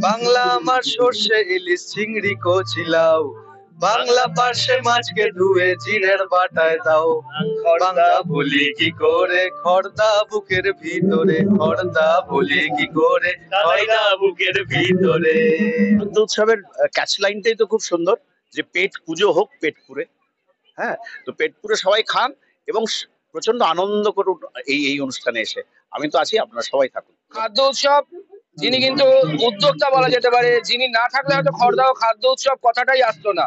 বাংলা আমার সর্ষে ইলিশ চিংড়ি কচিলাও, বাংলা পার্শে মাছকে ধুয়ে জিরের বাটায় দাও। বাংলা বলি কি করে খর্দা বুকের ভিতরে, খর্দা বলি কি করে খর্দা বুকের ভিতরে। খাদ্য উৎসবের ক্যাচ লাইনটাই তো খুব সুন্দর, যে পেট পুজো হোক পেট পুরে। হ্যাঁ, তো পেট পুরে সবাই খান এবং প্রচন্ড আনন্দ করুন এই এই অনুষ্ঠানে এসে। আমি তো আছি, আপনারা সবাই থাকুন। খাদ্য উৎসব যিনি কিন্তু উদ্যোক্তা বলা যেতে পারে, যিনি না থাকলে হয়তো খড়দা ও খাদ্য উৎসব কথাটাই আসতো না।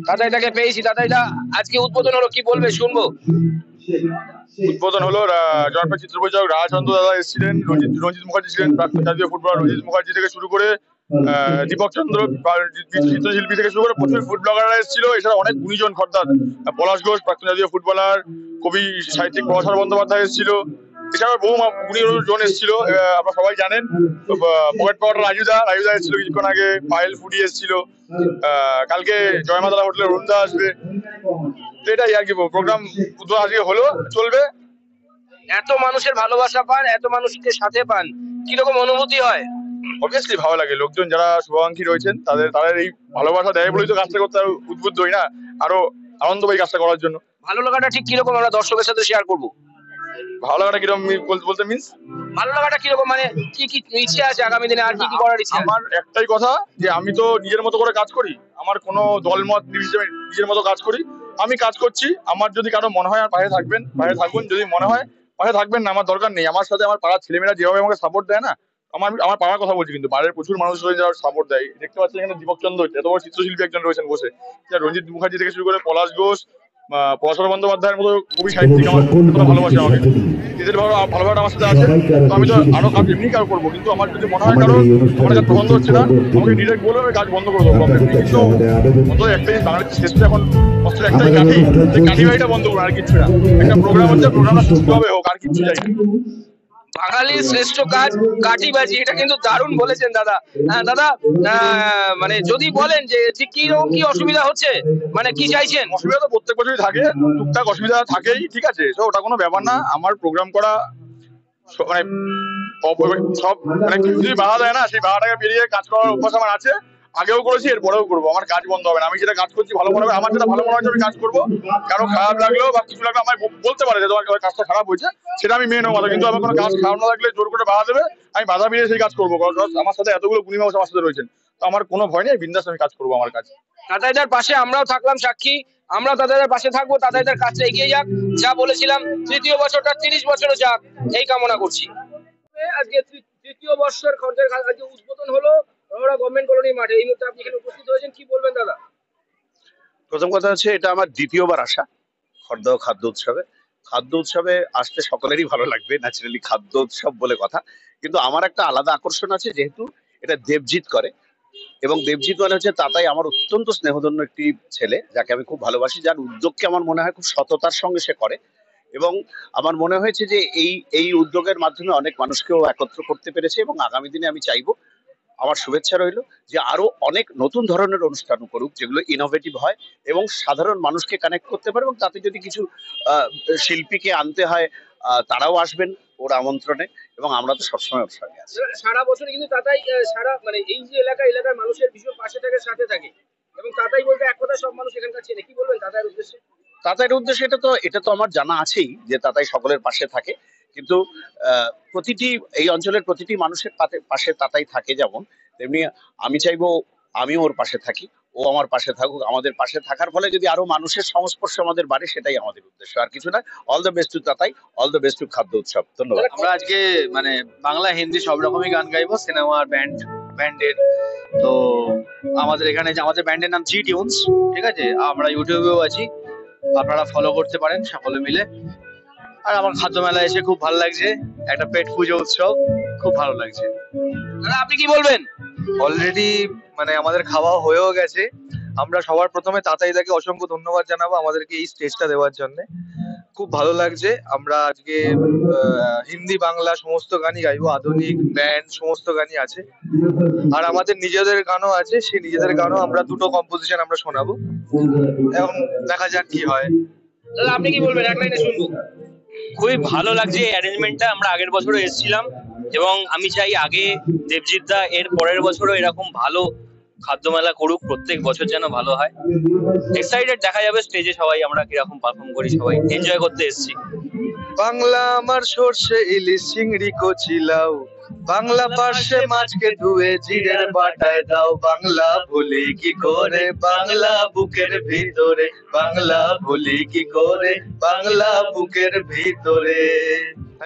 দাদাইটাকে পেয়েছি, দাদাইটা আজকে উদ্বোধন হলো, কি বলবে শুনবো। উদ্বোধন হলো, জনপ্রিয় চিত্র পরিচালক রাজচন্দ্র দাদা এসেছিলেন, রঞ্জিত মুখার্জি ছিলেন, প্রাক্তন জাতীয় ফুটবলার রঞ্জিত মুখার্জি থেকে শুরু করে দীপক চন্দ্র চিত্রশিল্পী থেকে শুরু করে প্রচুর ফুড ব্লগাররা এসেছিল। এছাড়া অনেক গুণীজন খর্দার, পলাশ ঘোষ প্রাক্তন জাতীয় ফুটবলার, কবি সাহিত্যিক পলাশর বন্দ্যোপাধ্যায় এসেছিল। এছাড়াও বহু গুণীজন এসেছিল, আপনারা সবাই জানেন। পকেট পাওয়ার রাজুদা এসেছিল কিছুক্ষণ আগে, পায়েল ফুডি এসেছিল, কালকে জয়মাতারা হোটেলের রুন্দা আসবে। তো এটাই আর কি, প্রোগ্রাম উদ্বোধন আজকে হলো, চলবে। এত মানুষের ভালোবাসা পান, এত মানুষকে সাথে পান, কিরকম অনুভূতি হয়? অবভিয়াসলি ভালো লাগে। লোকজন যারা শুভাকাঙ্ক্ষী রয়েছেন তাদের এই ভালোবাসা দেয় বলেই তো কাজটা করতে উদ্বুদ্ধ হই না, আরো আনন্দ পাই কাজটা করার জন্য। ভালো লাগাটা ঠিক কিরকম আমরা দর্শকের সাথে শেয়ার করবো। ভালো লাগাটা কিরকম বলতে মিন্স? ভালো লাগাটা কিরকম মানে কি কি ইচ্ছে আছে আগামী দিনে, আর কি কি করার ইচ্ছে? আমার একটাই কথা, যে আমি তো নিজের মতো করে কাজ করি, আমার কোনো দলমত নির্বিশেষে নিজের মতো কাজ করি। আমি কাজ করছি, আমার যদি কারো মনে হয় আর পাশে থাকবেন পাশে থাকবেন, যদি মনে হয় পাশে থাকবেন না, আমার দরকার নেই। আমার সাথে আমার পাড়ার ছেলেমেয়েরা যেভাবে আমাকে সাপোর্ট দেয় না, আমার পাড়ার কথা বলছি, কিন্তু বাইরের প্রচুর মানুষ রয়েছে যারা সাপোর্ট দেয়। দেখতে পাচ্ছেন এখানে দীপক চন্দ্র, এত বড় চিত্রশিল্পী একজন রয়েছেন বসে, রঞ্জিত মুখার্জি থেকে শুরু করে পলাশ ঘোষ, পলাশর বন্দ্যোপাধ্যায়ের মতো কবি সাহিত্যিক আমার ভালোবাসে আমাকে, এদের ভালোবাসাটা আমার সাথে আছে। তো আমি তো আরো কাজ এমনি কাজ করবো, কিন্তু আমার যদি মনে হয় কারো আমার কাজ পছন্দ হচ্ছে না, আমাকে ডিরেক্ট বলে আমি কাজ বন্ধ করে দেবো। কিন্তু অন্তত একটাই বাংলাদেশ শেষ এখন অস্ত্র একটাই কাঠি, কাঠি বাড়িটা বন্ধ করবো, আর কিছু না। একটা প্রোগ্রাম হচ্ছে, প্রোগ্রামটা সুস্থভাবে হোক, আর কিছু চাই না। বাঙালির শ্রেষ্ঠ কাজ কাঠিবাজি, এটা কিন্তু দারুণ বলেছেন দাদা। দাদা, মানে যদি বলেন যে ঠিক কি রকম কি অসুবিধা হচ্ছে, মানে কি চাইছেন? অসুবিধা তো প্রত্যেক বছরই থাকে, টুকটাক অসুবিধা থাকেই, ঠিক আছে, তো ওটা কোনো ব্যাপার না। আমার প্রোগ্রাম করা মানে সব মানে কিছুই বাধা দেয় না, সেই বাধাটাকে পেরিয়ে কাজ করার অভ্যাস আমার আছে, আগেও করেছি, এরপরেও করবো। আমার কাজ বন্ধ হবে না, আমি যেটা কাজ করছি ভালো মনে হবে, আমার যেটা ভালো মনে হচ্ছে আমি কাজ করবো। কারো খারাপ লাগলেও বা কিছু লাগলো আমায় বলতে পারে যে তোমার কাজটা খারাপ হয়েছে, সেটা আমি মেনে নেবো। কিন্তু আমার কোনো কাজ খারাপ না লাগলে জোর করে বাধা দেবে, আমি বাধা পেরিয়ে সেই কাজ করবো। কারণ আমার সাথে এতগুলো গুণী মানুষ আমার সাথে রয়েছেন, তো আমার কোনো ভয় নেই, বিন্দাস আমি কাজ করবো আমার কাজ। দাদাইদার পাশে আমরাও থাকলাম সাক্ষী, আমরা দাদাইদার পাশে থাকবো, দাদাইদার কাজটা এগিয়ে যাক, যা বলেছিলাম তৃতীয় বছরটা 30 বছরও যাক, এই কামনা করছি। আজকে তৃতীয় বর্ষের খরচের আজকে উদ্বোধন হলো রোহরা গভর্নমেন্ট কলোনি মাঠে, এই মুহূর্তে আপনি এখানে উপস্থিত হয়েছেন, কি বলবেন দাদা? প্রথম কথা হচ্ছে, এটা আমার দ্বিতীয়বার আসা খড়দহ খাদ্য উৎসবে। খাদ্য উৎসবে আসতে সকলেরই ভালো লাগবে, ন্যাচারালি খাদ্য উৎসব বলে কথা। কিন্তু আমার একটা আলাদা আকর্ষণ আছে, যেহেতু এটা দেবজিৎ করে, এবং দেবজিৎ মানে হচ্ছে তাতাই আমার অত্যন্ত স্নেহধন্য একটি ছেলে, যাকে আমি খুব ভালোবাসি, যার উদ্যোগকে আমার মনে হয় খুব সততার সঙ্গে সে করে। এবং আমার মনে হয়েছে যে এই এই উদ্যোগের মাধ্যমে অনেক মানুষকেও একত্র করতে পেরেছে, এবং আগামী দিনে আমি চাইবো, আমার শুভেচ্ছা রইল যে আরো অনেক নতুন ধরনের অনুষ্ঠান করুক, যেগুলো ইনোভেটিভ হয় এবং সাধারণ মানুষকে কানেক্ট করতে পারে। এবং তাতে যদি কিছু শিল্পীকে আনতে হয়, তারাও আসবেন ওর আমন্ত্রণে, এবং আমরা তো সবসময় ওর সঙ্গে আছি। সারা বছর কিন্তু তাতাই সারা মানে এই যে এলাকার মানুষের ভীষণ পাশে থাকে, সাথে থাকে, এবং তাতাই বলতে এক কথা সব মানুষ এখানকার চেনে, কি বলবেন তাতাইয়ের উদ্দেশ্যে? তাতাইয়ের উদ্দেশ্যে এটা তো আমার জানা আছেই যে তাতাই সকলের পাশে থাকে, কিন্তু প্রতিটি এই অঞ্চলের প্রতিটি মানুষের পাশে তাতাই থাকে, যেমন তেমনি আমি চাইবো আমিও ওর পাশে থাকি, ও আমার পাশে থাকুক। আমাদের পাশে থাকার ফলে যদি আরো মানুষের সংস্পর্শে আমাদের বাড়ে, সেটাই আমাদের উদ্দেশ্য, আর কিছু না। All the best to Tatai, all the best to খাদ্য উৎসব। ধন্যবাদ। আমরা আজকে মানে বাংলা হিন্দি সব রকমই গান গাইবো, সিনেমার ব্যান্ডের। তো আমাদের এখানে যে আমাদের ব্যান্ডের নাম জি টিউনস, ঠিক আছে, আমরা ইউটিউবেও আছি, আপনারা ফলো করতে পারেন সকলে মিলে। আর আমার খাদ্য মেলা এসে খুব ভালো লাগছে, একটা পেট পুজো উৎসব, খুব ভালো লাগছে। দাদা আপনি কি বলবেন? অলরেডি মানে আমাদের খাওয়া হয়েও গেছে। আমরা সবার প্রথমে তাতাইদাকে অসংখ্য ধন্যবাদ জানাবো আমাদেরকে এই স্টেজটা দেওয়ার জন্য। খুব ভালো লাগছে। আমরা আজকে হিন্দি বাংলা সমস্ত গানই গাইবো, আধুনিক ব্যান্ড সমস্ত গানই আছে, আর আমাদের নিজেদের গানও আছে। সেই নিজেদের গানও আমরা দুটো কম্পোজিশন আমরা শোনাবো, এখন দেখা যাক কি হয়। দাদা আপনি কি বলবেন, এক লাইনে শুনবো। খুবই ভালো লাগছে এই অ্যারেঞ্জমেন্টটা, আমরা আগের বছরও এসেছিলাম, এবং আমি চাই আগে দেবজিৎ দা এর পরের বছরও এরকম ভালো খাদ্য মেলা করুক, প্রত্যেক বছর যেন ভালো হয়। এক্সাইটেড, দেখা যাবে স্টেজে সবাই আমরা কিরকম পারফর্ম করি, সবাই এনজয় করতে এসেছি। বাংলা আমার সর্ষে ইলিশ চিংড়ি কচি লাউ, বাংলা পার্শ্বে মাছকে ধুয়ে জিরের বাটায় দাও। বাংলা ভুলি কি করে বাংলা বুকের ভিতরে, বাংলা ভুলি কি করে বাংলা বুকের ভিতরে।